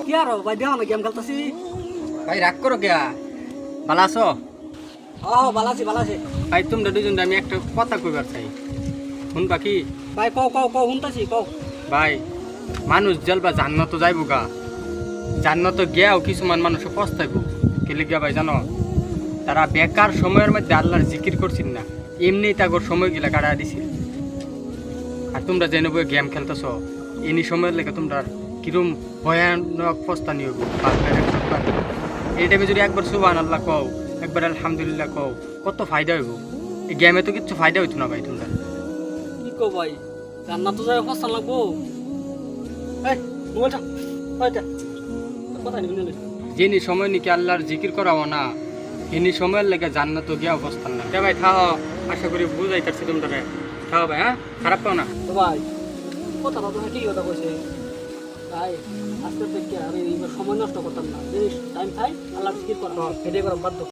কি আর ভাই দেও না গেম খেলতাছি। ভাই রাগ করো কে? ভালো আছো? বালাছি ভাই তোমরা দুজন আমি একটা কথা কইবার চাই, শুনবা কি? ভাই কও শুনতাছি কও। ভাই মানুষ জলবা জান্নাত যাইব গা, জান্নাত গিয়াও কিছুমান মানুষ পস্তাইব। কেলে গিয়া ভাই জানো, তারা বেকার সময়ের মধ্যে আল্লাহর জিকির করছিল না, এমনি তাগর সময়গুলা কাটা দিছিল। আর তোমরা জেনে বই গেম খেলতেছ, এনি সময়ের লেগে তোমরা কিরম ভয়ানক পস্তানি হইব। এই টাইমে যদি একবার সুবহানাল্লাহ কও, একবার আলহামদুলিল্লাহ কও, কত ফায়দা হইব। এই গেমে তো কিচ্ছু ফায়দা হইতো না ভাই। তোমরা কি কও ভাই, জান্নাত তো যাই ফসল লাগবো। এই মোবাইলটা ওইটা কথা নিবি না। যিনি সময় নাকি আল্লাহর জিকির করাও না, এনি সময়ের লেগে জান্নাত গিয়া অবস্থান না। ভাই থাও, আশা করি বুঝাই পারছি তোমরা। থাও ভাই, হ্যাঁ খারাপ পাও না তো ভাই, কথাটা তো ঠিকই কথা কইছে ভাই। আজকে থেকে আমি এইবার সময় নষ্ট করতাম না, জিনিস টাইম খাই আল্লাহর জিকির করা, এটাই করা বাধ্য।